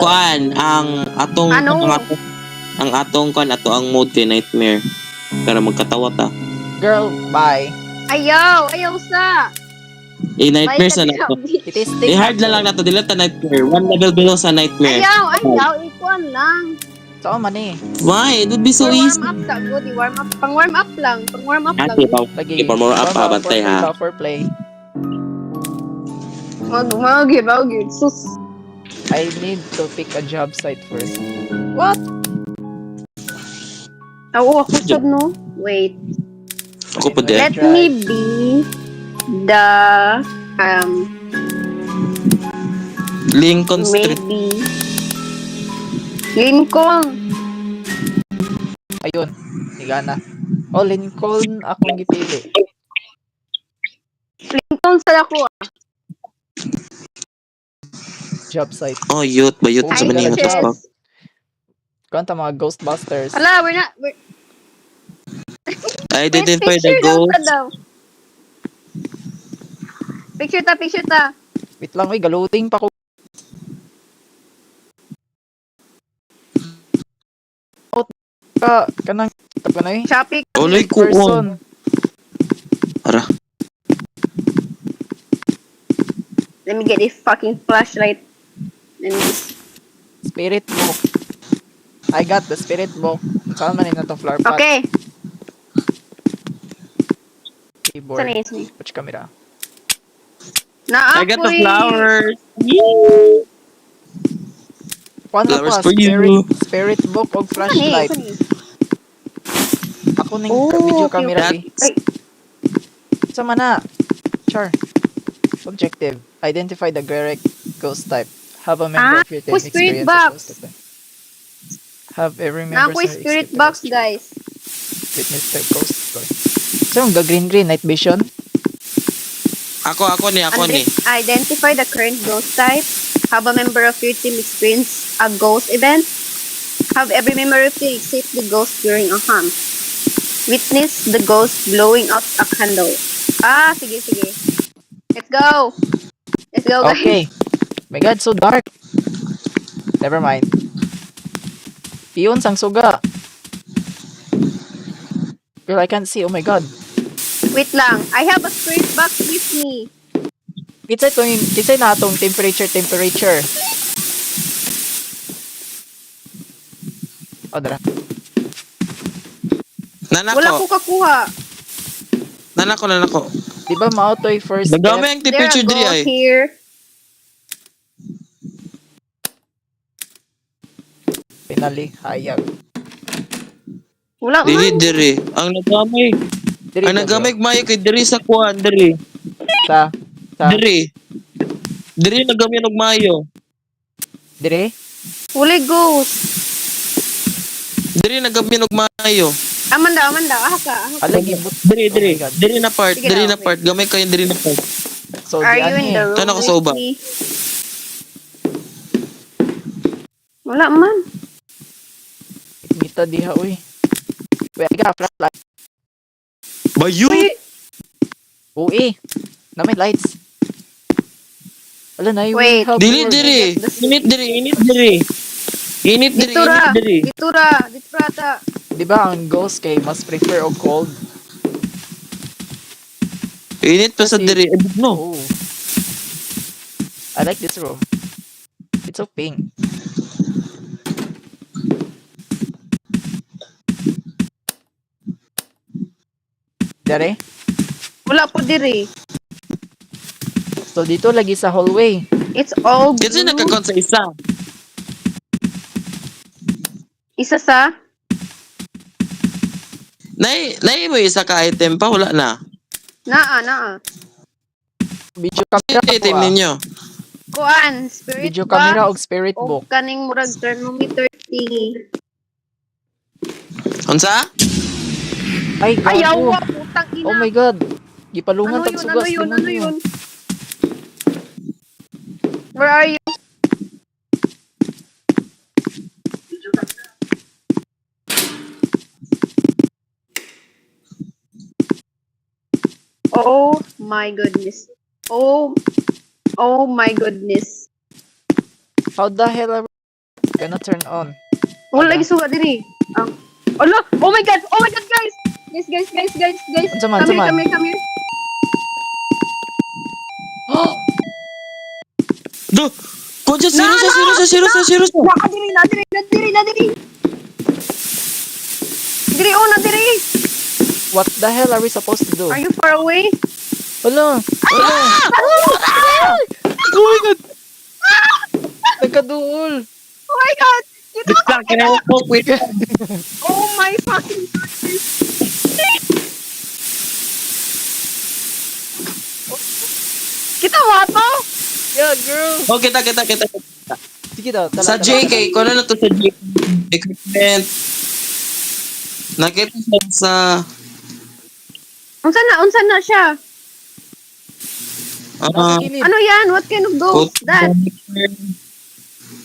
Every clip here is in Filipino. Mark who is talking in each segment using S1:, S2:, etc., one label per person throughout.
S1: Kuan,
S2: Ano?
S1: ang atong kuan ato ang mode kay nightmare. Para magkatawa ta.
S3: Girl, bye.
S2: Ayaw sa.
S1: Nightmare sa nato.
S3: Itisting
S1: Hard na lang nato dili ta nightmare. One level below sa nightmare.
S2: Ayaw, ikuan lang.
S3: Saan man eh.
S1: Why? It would be so
S2: For
S1: easy.
S2: warm up sa good, warm up. Pang warm up lang.
S1: Ate,
S3: Lagi.
S1: more up pa, bantay ha.
S3: For play.
S2: Mag-gib. Sus.
S3: I need to pick a job site first. What?
S2: Ako sad no. Wait.
S1: Ako pa din.
S2: Let me be the
S1: Lincoln Street.
S2: maybe Lincoln.
S3: Ayun. Higana. Oh, Lincoln akong gipili.
S2: Lincoln sa ako.
S3: Job site.
S1: Oh, youth ba? Youth
S3: Oh,
S1: sa manihot
S3: yes.
S1: pa.
S3: Kanta mga Ghostbusters.
S2: Ala, we're
S1: Identify the
S2: picture
S1: ghost.
S2: daw. Picture ta.
S3: Wait lang, galuting pa ko. Kanang ka na eh.
S2: Shopee.
S1: Uloy ko.
S3: Person.
S1: Ara.
S2: Let me get this fucking flashlight. Let me
S3: Spirit book. I got the spirit book. Saan man na to flower pot?
S2: Okay.
S3: Keyboard.
S2: Saan is me?
S3: Watch camera.
S1: I got the flowers.
S3: Paano
S1: Flowers
S3: pa?
S1: for you.
S3: Spirit book o flashlight. Ako ning video camera.
S2: Ay,
S3: Sama na. Char. Objective. Identify the correct ghost type. Have a member of your team
S2: spirit
S3: experience
S2: box.
S3: a ghost type. Have every member
S2: Naku, spirit box, guys.
S3: Witness the ghost story. So, yung green night vision.
S1: Ako ni.
S2: Identify the current ghost type. Have a member of your team experience a ghost event. Have every member of your team escape the ghost during a hunt. Witness the ghost blowing out a candle. Sige. Let's go, guys.
S3: Okay. My God, so dark. Never mind. Piyon sang suga. Girl, I can't see. Oh my God.
S2: Wait lang. I have a spirit box with me.
S3: Kisay na atong temperature. O, dara.
S2: Wala ko kakuha.
S1: Nanako.
S3: Di ba mautoy first step?
S1: Nagami ang temperature diri ay.
S2: Here.
S3: Finally, hayag.
S2: Wala
S1: Dili
S2: man.
S1: diri. Ang nagamay.
S3: Diri
S1: Ang
S3: na,
S1: nagamay mayo kay diri sa kuan diri.
S3: Sa?
S1: Diri nagamay og mayo.
S3: Dire?
S2: Wala ghost.
S1: Diri nagamay og mayo.
S2: Amanda. Ka.
S3: Alagi but.
S1: Diri.
S3: Oh my God.
S1: Diri na part.
S2: Sige
S1: Diri
S2: na,
S1: na part. Gamay kayo diri na part.
S3: So,
S2: Are
S3: di
S2: you in the room
S1: Tano ko sa uba.
S2: with me? Wala man.
S3: Mita diha, uy. Wait, I got a flashlight.
S1: Bayo.
S3: Uy, na may lights. Wala na, you
S2: Wait.
S3: will help
S1: Dili
S3: more.
S1: diri. Init diri.
S2: Ditura ta.
S3: Di ba ang ghost kay mas prefer og cold?
S1: Init pa sa
S3: Kasi-
S1: diri. No.
S3: Oh. I like this room. It's so pink. Dere?
S2: Wala po diri.
S3: So dito lagi sa hallway.
S2: It's all blue.
S1: Kasi nagkakon sa isa.
S2: Isa sa?
S1: Nay mo isa ka item pa wala na.
S2: Naa.
S3: Video camera
S1: Item
S3: ako,
S1: ninyo.
S2: Kuan, spirit
S3: Video
S2: box.
S3: camera og spirit
S2: O
S3: book.
S2: kaning murag thermometer thingy.
S1: Unsa?
S3: Ay,
S2: Ayaw,
S3: gago.
S2: putang ina.
S3: Oh my God. Gipalungan
S2: Ano
S3: tag
S2: yun?
S3: sugas.
S2: Ano
S3: tingnan niyo.
S2: yun? Where are you? Oh my goodness. Oh my goodness.
S3: How the hell are Gonna turn on.
S2: Wala lagi suga diri. Ala, oh my god, guys. Guys.
S3: Unsa man,
S2: Come
S3: unsa man?
S2: here, come here.
S1: Do! Kung siya, serious.
S2: Na diri. Diri, oh, na diri.
S3: What the hell are we supposed to do?
S2: Are you far away?
S3: Hala! Oh my god! Nagkaduol!
S2: Oh my god.
S1: Bigla, kinahukok, wait.
S2: Oh my fucking goodness. Kita mo to?
S3: Yeah, girl!
S1: Oh, kita.
S3: Sige daw, tala.
S1: Sa JK, kung ano na to sa JK? Equipment. Nakita siya sa...
S2: Unsa na siya? Ano yan? What kind of ghost that?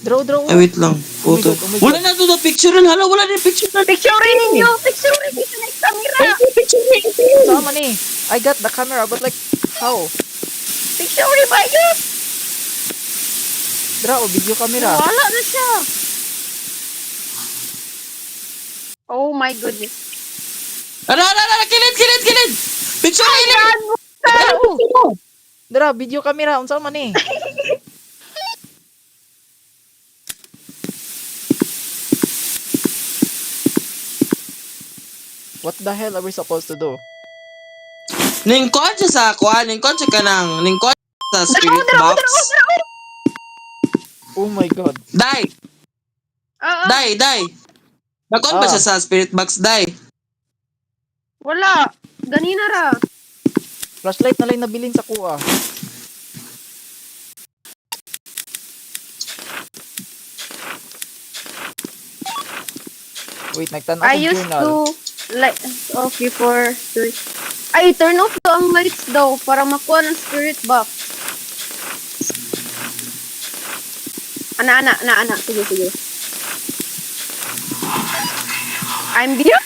S3: Draw.
S1: Ay, wait lang. Photo.
S3: Oh my God.
S1: Wala na to na picture. Hala, wala na yung picture.
S2: Picturein ninyo. Picturein dito na yung camera.
S3: Sama ni. I got the camera, but like, how?
S2: Picturein ba yun?
S3: Draw, video camera.
S2: Wala na siya. Oh my goodness.
S1: Hala, kilid. Picture na
S2: Ayan mo.
S3: Draw, video camera. Unsa man ni? What the hell are we supposed to do?
S1: Ningkon siya sa kuha. Ningkon siya sa spirit box.
S3: Oh my god.
S1: Die. Nakon ba
S3: Ah.
S1: siya sa spirit box? Die.
S2: Wala. Ganina ra.
S3: Flashlight na lang nabilin sa kuha. Wait, nagtanaw
S2: I
S3: ko
S2: used
S3: journal.
S2: to like okay for ay turn off to ang lights daw para makuha ng spirit box. Ana. Sige. I'm here.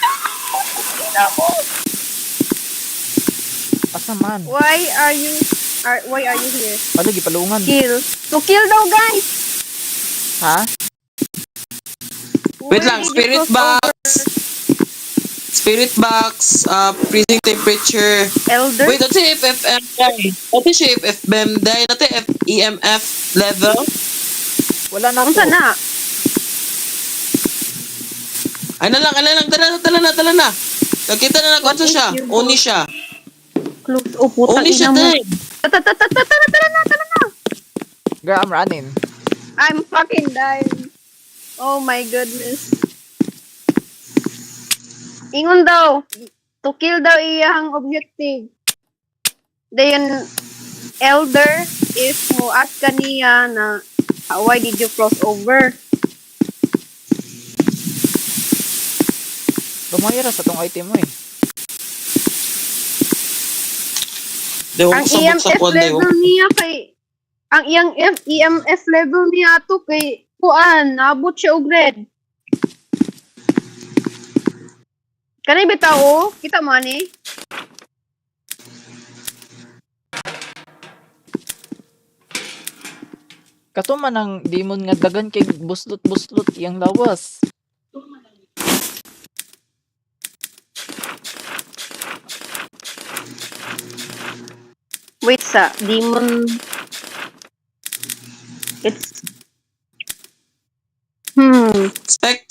S3: Asa man?
S2: Why are you here?
S3: Ano, gipalungan.
S2: Kill. To kill daw, guys.
S3: Ha?
S1: Wait
S2: Where
S1: lang,
S2: did you
S1: spirit
S2: cross over?
S1: Spirit box, freezing temperature.
S2: Elder?
S1: Wait, dati FFM die. Dati siya FFM die. Dati EMF level.
S3: Wala na
S2: Unsa
S3: to.
S2: na?
S1: Ay na lang. Tala na. Nakita na nagkwanto siya. Oni siya.
S2: Close. Oh, putang
S1: Oni siya,
S2: ina mo.
S1: day.
S2: Tara na.
S3: Girl, I'm running.
S2: I'm fucking dying. Oh my goodness. Ingon daw. To kill daw iyang objective. Then, elder, if mo ask kaniya na why did you cross over?
S3: Lumayara sa tong item mo eh.
S1: Dewa
S2: Ang
S1: ko sa
S2: EMF
S1: buksa ko,
S2: level niya kay ang iyang EMF level niya to kay kuan naabot siya og red. Kanay bitaw kita man eh.
S3: Kato man ang demon nga dagan kay buslot iyang lawas.
S2: Wait sa demon. It's
S1: Spect.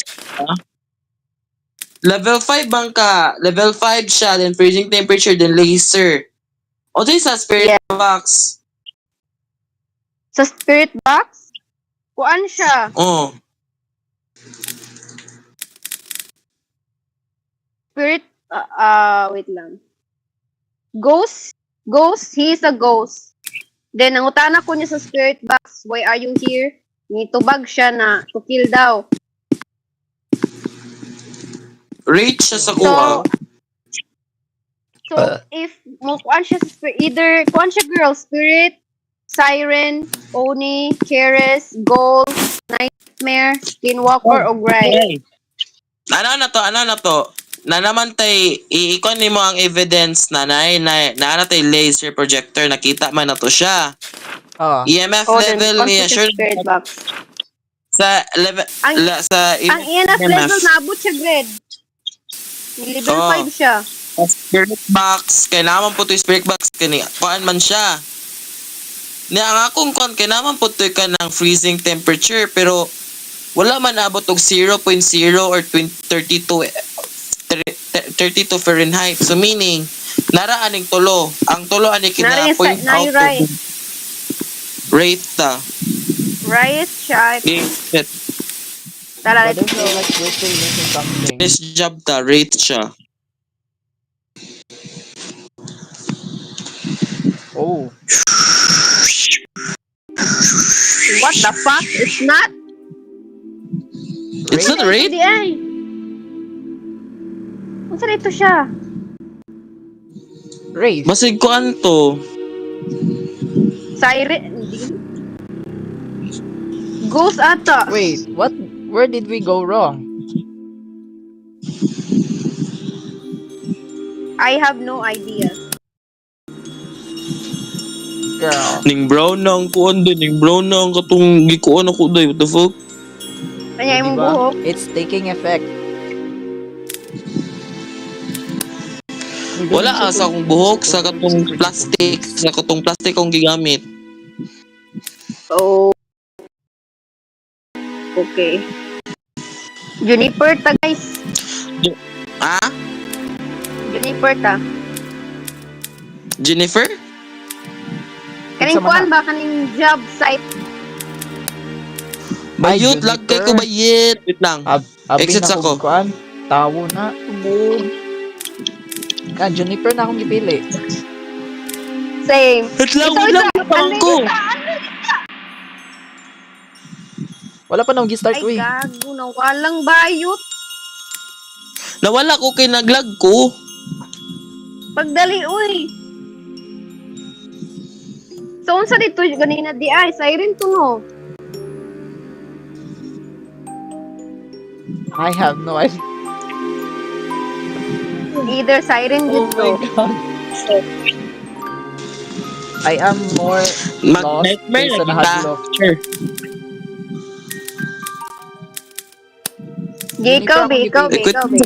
S1: Level 5 bang ka? Level 5 siya, then freezing temperature, then laser. O di sa spirit box.
S2: sa spirit box. Kuan siya.
S1: Oh.
S2: Spirit wait lang. Ghost, he's a ghost. Then nangutana ko niya sa spirit box, why are you here? Nitubag siya na to kill daw.
S1: Rate siya sa kuha.
S2: So if mo kuan siya sa spirit, either kuan siya girl, spirit, siren, oni, keres, gold, nightmare, skinwalker, o gray.
S1: Ano na to? Na naman tay iikon nimo ang evidence na tay laser projector, nakita man na to siya.
S3: Ah.
S1: EMF
S2: Oh, then
S1: level
S2: kuan
S1: niya
S2: siya sa
S1: sure
S2: spirit box.
S1: Sa level
S2: Ang-
S1: sa
S2: Ang ENF level naabot siya grade. Level
S1: Oo.
S2: 5 siya.
S1: Spirit box, kailangan po to spirit box kani kuan man siya. Ni ang akong kuan kailangan po to ka ng freezing temperature pero wala man abot og 0.0 or 32 32 Fahrenheit. So meaning nara aning tulo. Ang tulo ani
S2: Nari
S1: kina point
S2: sa
S1: out
S2: right.
S1: of rate ta.
S2: Right siya. Tara,
S3: What
S2: let's
S3: if
S2: go.
S3: you're like quickly missing something?
S1: This job ta rate siya.
S3: Oh,
S2: What the fuck? It's not?
S1: It's not rate?
S2: Hindi ay. Unsa dito siya?
S3: Race.
S1: Basig kuan to.
S2: Siren? Hindi. Ghost ata.
S3: Wait, what? Where did we go wrong?
S2: I have no idea.
S3: Girl.
S1: Ning brown na ang kuan din, ning brown na ang katong gikuan ako day. What the fuck?
S2: Kanya imong
S3: Diba?
S2: buhok.
S3: It's taking effect.
S1: Wala sa akong buhok sa katong plastic, sa katong plastic kong gigamit.
S2: Oh. Okay. Juniper ta guys.
S1: Ah?
S2: Juniper ta.
S1: Jennifer?
S2: Kaning
S3: Unsa man
S2: kuan ba kaning job site?
S1: Bayot,
S3: Jennifer.
S1: lag kay ko bayit. Wait lang.
S3: Abin
S1: Exits
S3: na
S1: ako.
S3: ako. Kuan. Tawo na. Tubog. Ah, Juniper na akong gipili.
S2: Same.
S1: Wait lang,
S2: Ito,
S1: wait lang.
S2: ito.
S1: Parang ko.
S3: Wala pa nang gi-start,
S2: Ay
S3: uy.
S2: gago na walang bayot.
S1: Nawala ko kay naglag ko.
S2: Pagdali uy. So unsa dito ganina di ay siren to no.
S3: I have no idea.
S2: Either siren
S3: Oh
S2: dito.
S3: my god. I am more lost
S1: Mag-nightmare
S3: kaysa
S1: na kita.
S3: nahadlok.
S1: Sure.
S2: Ikaw be, ikaw be, ikaw be.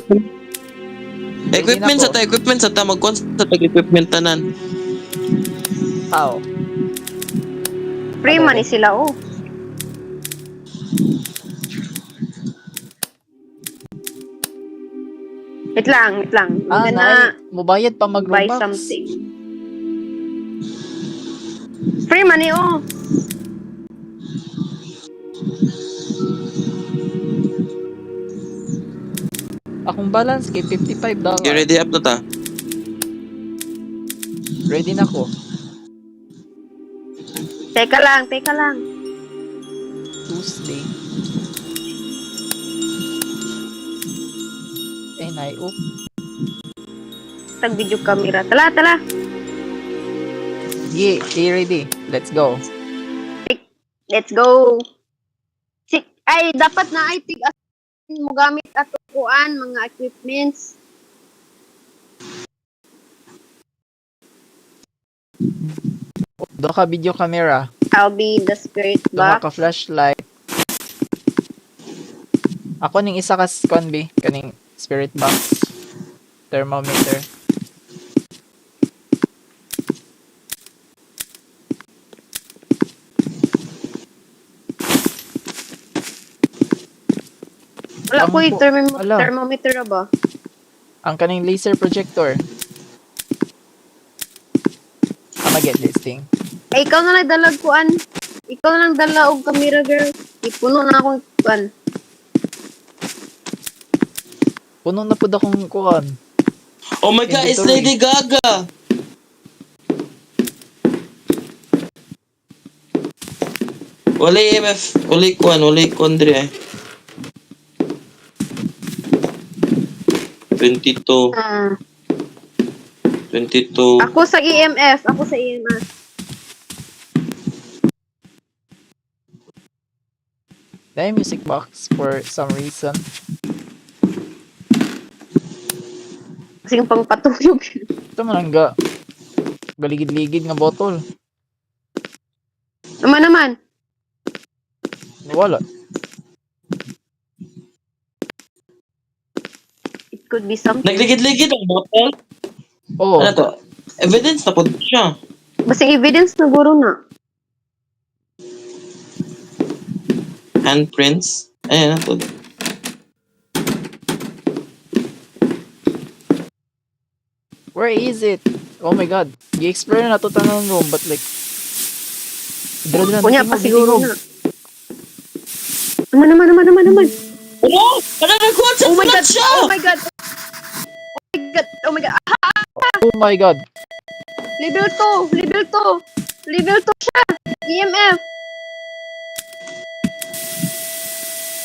S1: Equipment sa ta, equipment sa ta. Mag-kuan sa tag-equipment tanan.
S3: How?
S2: Free man ni sila oh. Wait lang, wait lang.
S3: Ah,
S2: We're
S3: na.
S2: gonna
S3: Mubayad pa
S2: buy
S3: mag-Robux.
S2: something. Free money oh.
S3: Akong balance kay $55.
S1: You ready up na ta?
S3: Ready na ko.
S2: Teka lang, teka lang.
S3: Tuesday. And I oop.
S2: Tag video camera. Tala, tala.
S3: Yeah, ready. Let's go.
S2: Let's go. Ay, dapat na ay tig mo gamit ato kuan mga equipments.
S3: Doon ka video camera.
S2: I'll be the spirit
S3: Doon
S2: box.
S3: ka flashlight. Ako ning isa ka conby. Kaning spirit box. Thermometer.
S2: Wala ko yung
S3: Ala.
S2: thermometer na ba?
S3: Ang kaning laser projector. I'ma get this thing.
S2: Ay, ikaw na lang dalag kuan. Ikaw na lang dala og camera girl. Ipuno na akong kuan.
S3: Puno na pud akong kuan.
S1: Oh my God, it's Lady Gaga! Wala EMF, wala kuan diri eh. 22,
S2: Ah.
S1: 22.
S2: Ako sa EMF. Ako sa EMF.
S3: Dahil music box for some reason.
S2: Kasi yung pang patulog.
S3: Ito man nga. Galigid-ligid nga bottle.
S2: Naman naman.
S3: Wala.
S2: Could be something.
S1: Nagligid-ligid ang bottle.
S3: Oh,
S1: Ano to? Evidence na po siya.
S2: Basta evidence na guro na.
S1: Handprints. Ayan, ano to?
S3: where is it? Oh my god. I-explore na to tanong room, but like... Dira-dira,
S2: Kunya pa siguro
S3: natingog.
S2: na. Naman.
S1: Oh! Ano nagkuhan sa
S2: Oh my
S1: flat
S2: god.
S1: siya?
S2: Oh my god. Oh my god.
S3: Oh my god.
S2: Level 2 siya. EMF.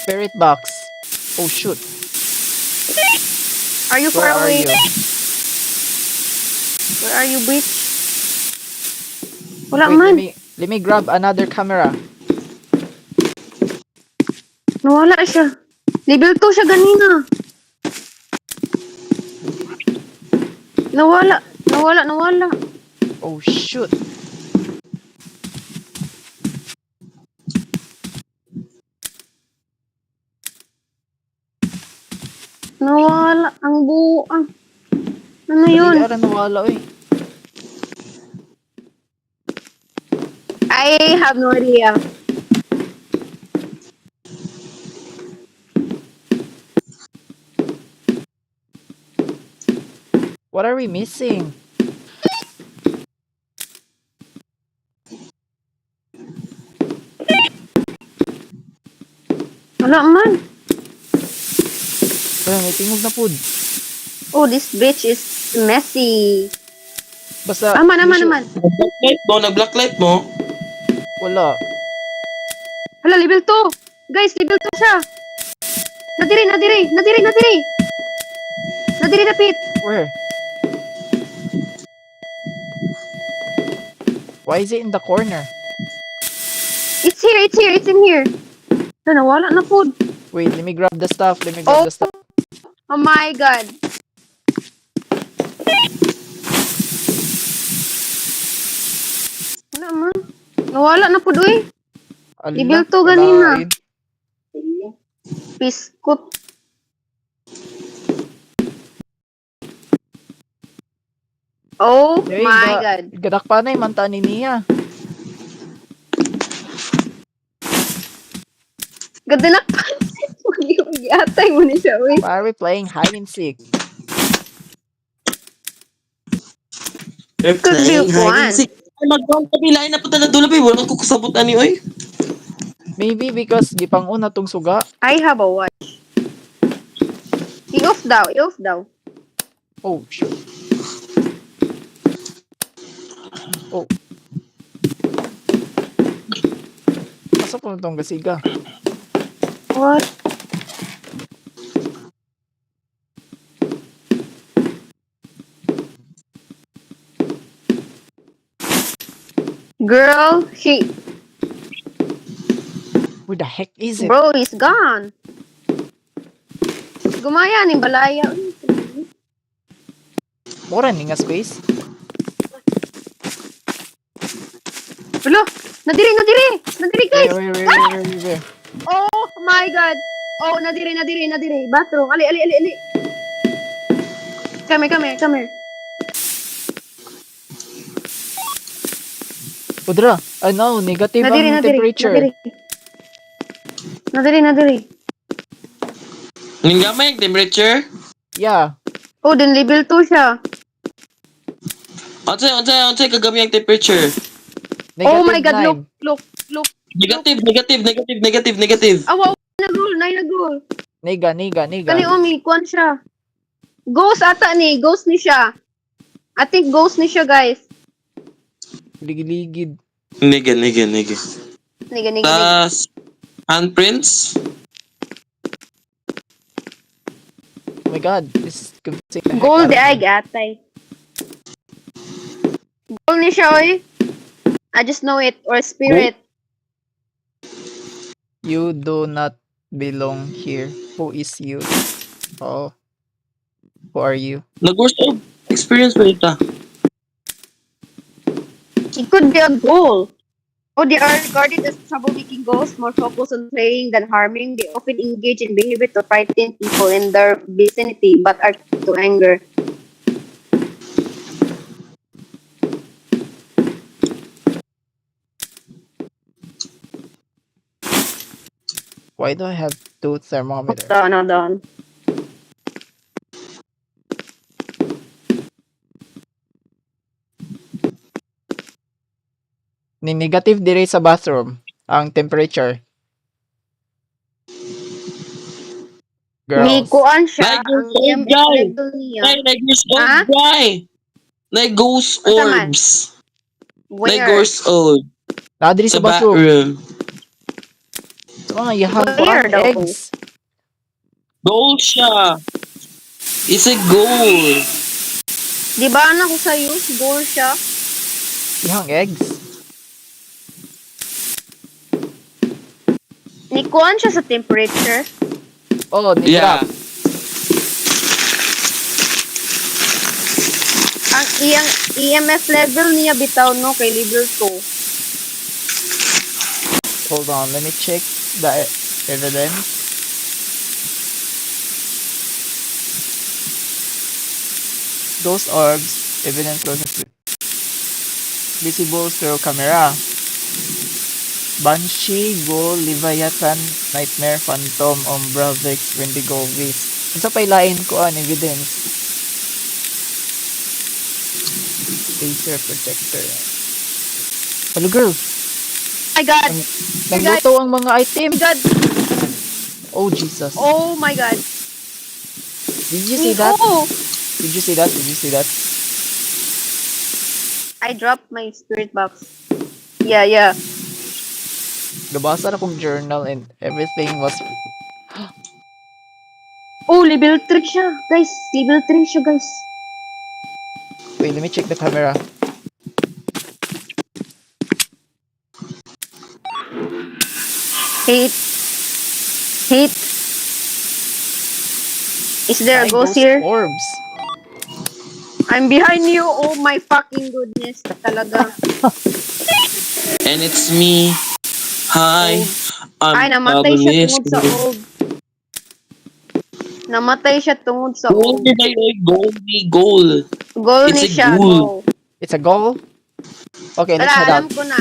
S3: Spirit box. Oh shoot.
S2: Are you
S3: Where
S2: far
S3: are
S2: away?
S3: you?
S2: Where are you, bitch? Wala
S3: Wait,
S2: man.
S3: let me grab another camera.
S2: Nawala siya. Level 2 siya ganina. Nawala.
S3: Oh shoot.
S2: Nawala. Ang buang. Ano yun?
S3: Dali ara nawala oy.
S2: I have no idea.
S3: What are we missing?
S2: Wala man.
S3: Wala, may tingog na pud.
S2: Oh, this bitch is messy.
S3: Basta...
S2: Naman.
S1: Nag-blacklight mo? Nag-blacklight mo?
S3: Wala.
S2: Hala, level 2. Guys, level 2 siya. Nadiri. Nadiri na pit.
S3: Where? Why is it in the corner?
S2: It's in here. Hala, nawala na po.
S3: Wait, let me grab the stuff.
S2: Oh my god. Wala man. Nawala na po, uy.
S3: Ala,
S2: Level 2 ganina.
S3: laid.
S2: Biskut. Oh
S3: Hey,
S2: my god.
S3: Gadak pa na yung manta ni Nia.
S2: Ganda na pansit. Mag-iatay mo ni siya, uy.
S3: Why are we playing hide and seek?
S2: Could be one.
S1: Ay, mag-down kami. Lain na po na dula ba? Wala ko kusabot ani, oy.
S3: Maybe because gipang una tong suga.
S2: I have a watch. I-off daw.
S3: Oh, shoot. Oh. Asa po itong gasiga?
S2: What? Girl,
S3: Where the heck is it?
S2: bro, he's gone. Gumaya ni balaya.
S3: Mura ni nga space.
S2: Hello, nadiri guys.
S3: Where?
S2: Oh my god. Oh, nadiri. Bathroom. Ali. Come here.
S3: Udra, ano, negative ang temperature.
S2: Nadiri.
S1: Ning gamay ang temperature?
S3: Yeah.
S2: Oh, then level 2 siya.
S1: Unsay kagami ang temperature?
S3: Negative
S2: Oh my god,
S3: 9.
S2: look.
S1: Negative.
S2: Awa, nagrule.
S3: Nega.
S2: Kani umi, kuan siya. Ghost ni siya. I think ghost ni siya, guys.
S3: Ligid.
S1: Niga.
S2: Niga.
S1: Tas handprints?
S3: Oh my god, this is confusing the heck
S2: Gold
S3: out of
S2: ay
S3: me.
S2: gatay. Gold ni siya, oy. I just know it. Or spirit.
S3: You do not belong here. Who is you? Oh. Who are you?
S1: Nag-worst of experience ba ita?
S2: It could be a goal. Oh, they are regarded as troublemaking ghosts, more focused on playing than harming. They often engage in behavior to frighten people in their vicinity, but are to anger.
S3: Why do I have two thermometers?
S2: Hold on.
S3: Ni negative dire sa bathroom ang temperature.
S2: May
S3: Girls.
S2: kuan siya,
S1: Like
S2: ang
S1: ghost orb,
S2: EMF
S1: guy.
S2: level niya.
S1: Like ghost orb,
S2: Ha?
S1: guy. Like ghost
S2: Asa man?
S1: orbs. Like
S2: Where?
S1: ghost orb.
S3: Nadiri
S1: Sa
S3: sa bathroom.
S1: bathroom.
S3: So mga yahang
S2: Where
S3: kuan
S2: daw?
S3: eggs.
S1: Gold siya. It's a gold.
S2: Di ba anak ko sa'yo? Goal siya.
S3: Yahang eggs.
S2: Ni kuan siya sa temperature.
S3: Oh, ni
S1: Yeah.
S3: drop.
S2: Ang iyang EMF level niya bitaw no kay level 2.
S3: Hold on, let me check the evidence. Ghost orbs, evidence closest visible through camera. Banshee, Ghoul, Leviathan, Nightmare, Phantom, Umbra, Vex, Wendigo, Wisp. Unsa pay lain ko an evidence? Laser projector. Hello girl,
S2: My God.
S3: nagluto ang mga item.
S2: My God.
S3: Oh Jesus.
S2: Oh my God.
S3: Did you see that?
S2: Oh,
S3: Did you see that? Did you see that?
S2: I dropped my spirit box. Yeah.
S3: Nabasa na kong journal and everything was
S2: Oh, level 3 siya. Guys, level 3 siya, guys.
S3: Wait, let me check the camera.
S2: Hate. Is there a
S3: Ay,
S2: ghost
S3: ghost
S2: here?
S3: orbs.
S2: I'm behind you. Oh my fucking goodness. Talaga.
S1: And it's me. Hi.
S2: Ay,
S1: I'm
S2: namatay siya
S1: Pablo
S2: tungod sa
S1: Escobar.
S2: old. Namatay siya tungod sa
S1: Gold
S2: old.
S1: ba yun? Goldie gold.
S2: Goal
S1: It's
S2: ni
S1: a
S2: siya.
S1: goal.
S2: Go.
S3: It's a goal? Okay, let's head
S2: Alam
S3: out.
S2: ko na.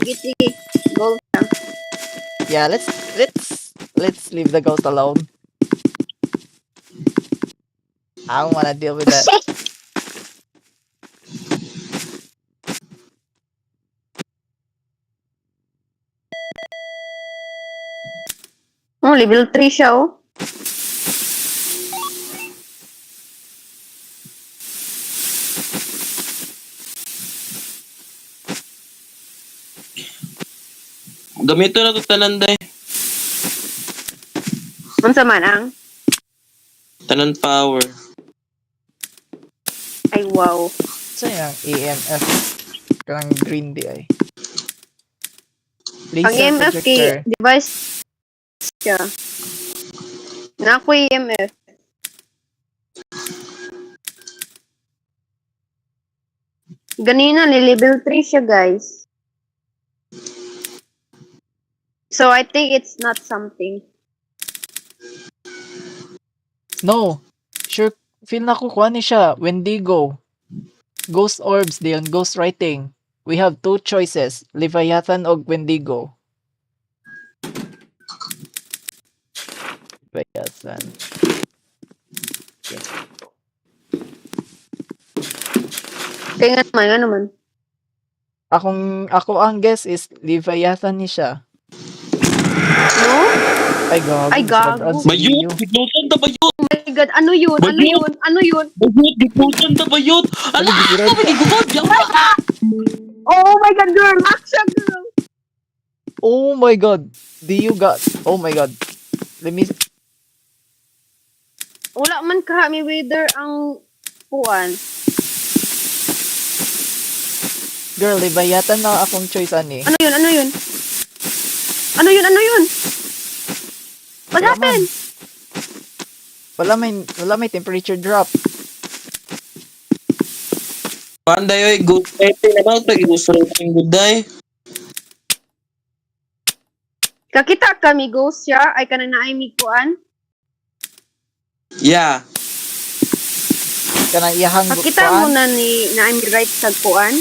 S2: Sige. Goal siya.
S3: Yeah, let's leave the ghost alone. I don't wanna deal with that.
S2: Oh, level 3 siya, oh.
S1: Gamito na ito tananday.
S2: Unsa man ang?
S1: Tanan power.
S2: Ay, wow.
S3: So yung EMF. Karang green di ay.
S2: Ang
S3: Laser
S2: EMF
S3: projector.
S2: kay device siya. Na ako EMF. Ganina, ni level 3 siya, guys. So, I think it's not something.
S3: No. Sure, feel na ko kuha ni siya. Wendigo. Ghost orbs diyon, ghost writing. We have two choices, Leviathan o Wendigo. Leviathan.
S2: Kaya nga naman.
S3: Ako ang guess is Leviathan ni siya.
S2: No?
S3: Ay gago.
S2: Ay, gago.
S1: Bayot! Gitlutan ta bayot!
S2: Oh my God, ano yun?
S1: Bayot, gitlutan ta bayot! Ala!
S3: Ano,
S1: Ako magigugod! Yawa!
S2: Oh my God, girl! Lock siya, girl!
S3: Oh my god. Oh my god. Let me
S2: Wala man karami weather ang puan.
S3: Girl, Leviathan na akong choice ani.
S2: Ano yun? What
S3: Wala
S2: happened?
S3: Wala may temperature drop.
S1: Panday oy, good day. Naman ito, gusto rin yung good day.
S2: Kakita kami ghost siya, ay kanang naay mikuan.
S1: Yeah.
S3: Kanang iyahang
S2: Kakita mo na ni naay mi right sa kuan.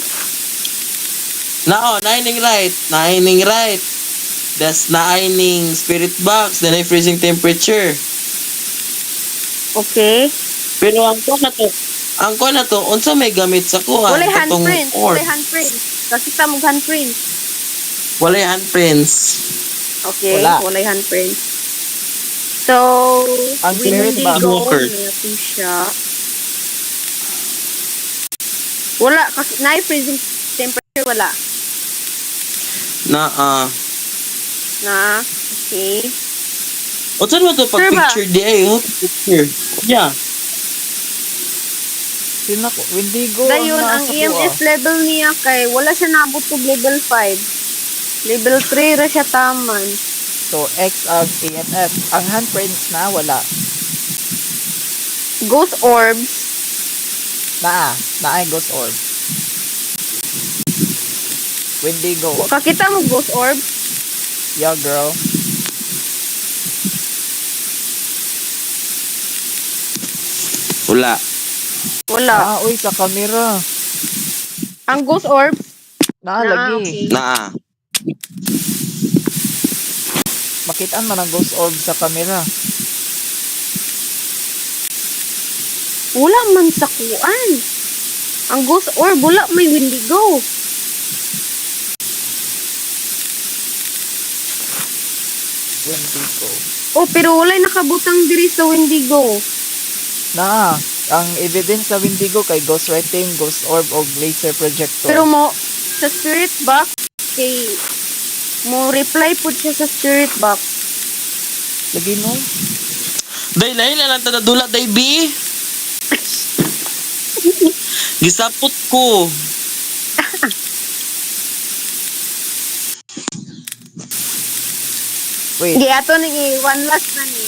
S1: Naining right. Das naining spirit box, then ay freezing temperature.
S2: Okay.
S1: Pero ang ko na to, unsa may gamit sa kuha?
S2: Walay
S1: Katong
S2: handprint.
S1: orb.
S2: Walay handprint. Kakita mo handprint.
S1: Walay handprints.
S2: Okay,
S3: Wala.
S2: walay handprint. So,
S3: Ang spirit box.
S1: Walker.
S2: Mayroon siya. Wala. Naay freezing temperature, wala.
S1: Na,
S2: Na, okay.
S1: unsa mo to pag
S2: Sure ba?
S1: picture di ay, picture. Yeah.
S3: Feel na ko. Wendigo
S2: Dayon, ang
S3: nasa
S2: EMF
S3: kuha.
S2: level niya kay wala siya naabot to level 5. Level 3 ra siya taman.
S3: So, X ang EMF. Ang handprints na, wala.
S2: Ghost orbs.
S3: Naay ghost orb. Wendigo.
S2: Kakita mo ghost orbs?
S3: Yeah, girl.
S1: Wala.
S2: Wala.
S3: Uy, sa camera.
S2: Ang ghost orbs?
S3: Lagi.
S2: Okay.
S1: Na.
S3: Makitaan man ang ghost orb sa camera.
S2: Wala man sa kuan. Ang ghost orb, wala may Wendigo.
S3: Wendigo.
S2: Oh, pero wala'y nakabutang diri sa Wendigo.
S3: Ang evidence sa Wendigo kay ghost writing, ghost orb, o laser projector.
S2: Pero mo, sa spirit box, kay mo reply po siya sa spirit box.
S3: Lagi no?
S1: Day lain lang tadadula day B. Gisapot ko.
S3: Wait,
S2: Gi ato ni one last na ni.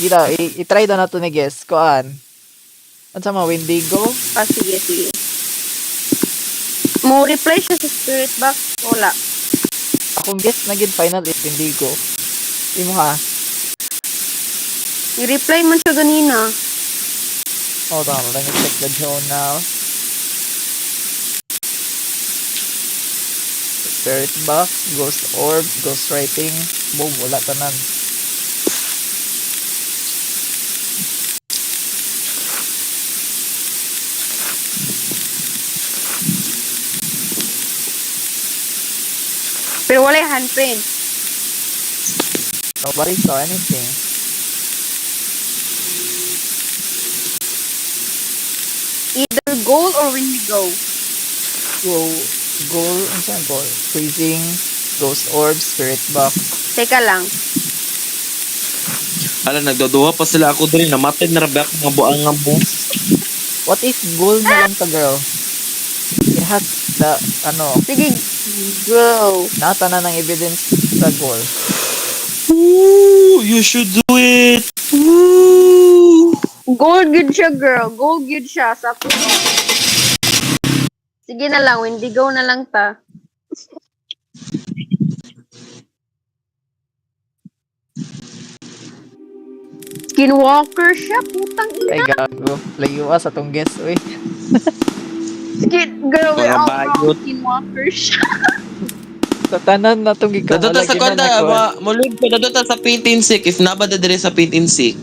S3: gila, i-try na nato ni guess. Kuan. Ano sa mga Wendigo?
S2: Ah, sige, sige. Mo reply siya sa spirit box, wala.
S3: Akong guess na gid final is Wendigo. Imo ha?
S2: I-reply man siya ganina.
S3: Hold on, let me check the journal. Spirit box, ghost orb, ghost writing. Boom, wala tanan.
S2: Pero wala yung handprint.
S3: Nobody saw anything.
S2: Either gold or Wendigo.
S3: Goal, ano saan goal? Freezing, ghost orb, spirit box.
S2: Teka lang.
S1: Ala, nagdoduha pa sila ako diri. Namatay na rabi ako mga buang nga mo.
S3: What if goal na lang ta, girl? It has the,
S2: Sige, go.
S3: nata na ng evidence sa goal.
S1: Ooh, you should do it. Ooh.
S2: Gold good siya, girl. Gold good siya. Sa Sige na lang, Wendigo na lang ta. Skinwalker siya, putang
S3: Ay,
S2: ina.
S3: gago. Layo sa tong guess, uy.
S2: Sige, girl, we
S1: Mga
S2: all
S1: bayot.
S2: know Skinwalker siya.
S3: Sa tanan na tong
S1: Dadota sa kwanta, mulod ko, dadota sa paint and sick. If nabada diri sa paint and sick.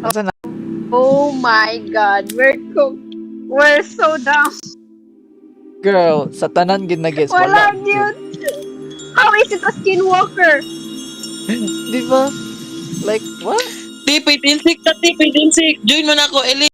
S3: Asa na?
S2: Oh my God, we're so down.
S3: Girl, sa tanan gid na guess.
S2: Wala
S3: Wala.
S2: yun. How is it a Skinwalker?
S3: Di ba? Like, what?
S1: Paint and sick, paint and sick. Join mo na ako, Eli.